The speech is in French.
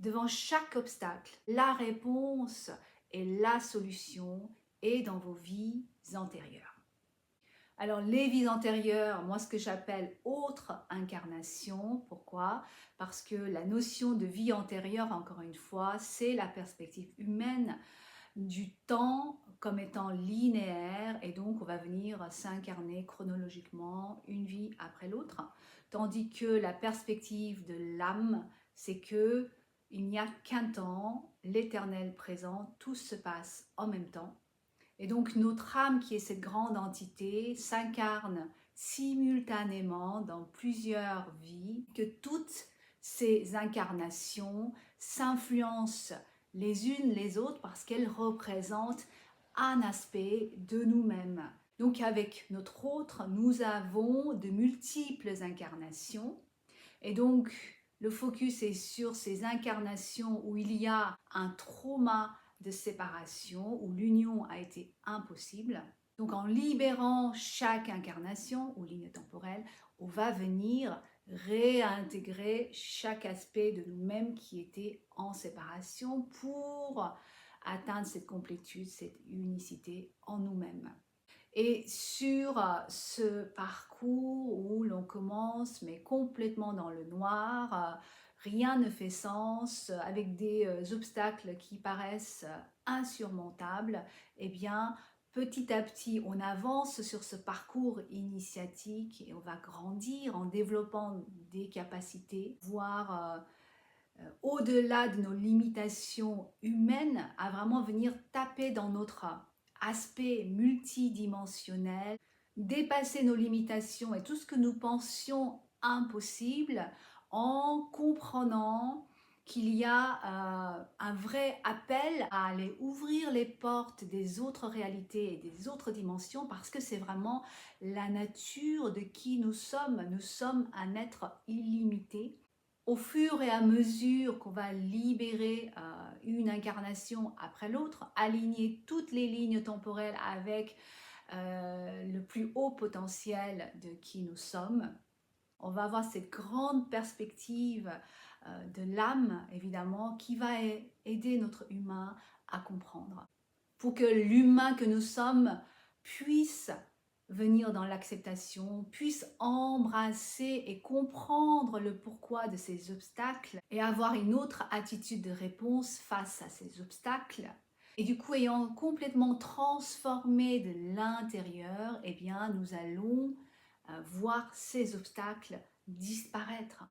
Devant chaque obstacle, la réponse et la solution est dans vos vies antérieures. Alors les vies antérieures, moi ce que j'appelle autre incarnation, pourquoi? Parce que la notion de vie antérieure, encore une fois, c'est la perspective humaine du temps comme étant linéaire et donc on va venir s'incarner chronologiquement une vie après l'autre, tandis que la perspective de l'âme, c'est que il n'y a qu'un temps, l'éternel présent, tout se passe en même temps. Et donc notre âme, qui est cette grande entité, s'incarne simultanément dans plusieurs vies, que toutes ces incarnations s'influencent les unes les autres parce qu'elles représentent un aspect de nous-mêmes. Donc avec notre autre, nous avons de multiples incarnations et donc le focus est sur ces incarnations où il y a un trauma de séparation, où l'union a été impossible. Donc en libérant chaque incarnation ou ligne temporelle, on va venir réintégrer chaque aspect de nous-mêmes qui était en séparation pour atteindre cette complétude, cette unicité en nous-mêmes. Et sur ce parcours où l'on commence mais complètement dans le noir, rien ne fait sens, avec des obstacles qui paraissent insurmontables, eh bien petit à petit on avance sur ce parcours initiatique et on va grandir en développant des capacités, voire au-delà de nos limitations humaines, à vraiment venir taper dans notre aspect multidimensionnel, dépasser nos limitations et tout ce que nous pensions impossible en comprenant qu'il y a un vrai appel à aller ouvrir les portes des autres réalités et des autres dimensions parce que c'est vraiment la nature de qui nous sommes. Nous sommes un être illimité. Au fur et à mesure qu'on va libérer une incarnation après l'autre, aligner toutes les lignes temporelles avec le plus haut potentiel de qui nous sommes, on va avoir cette grande perspective de l'âme, évidemment, qui va aider notre humain à comprendre. Pour que l'humain que nous sommes puisse venir dans l'acceptation, puisse embrasser et comprendre le pourquoi de ces obstacles et avoir une autre attitude de réponse face à ces obstacles. Et du coup, ayant complètement transformé de l'intérieur, eh bien, nous allons voir ces obstacles disparaître.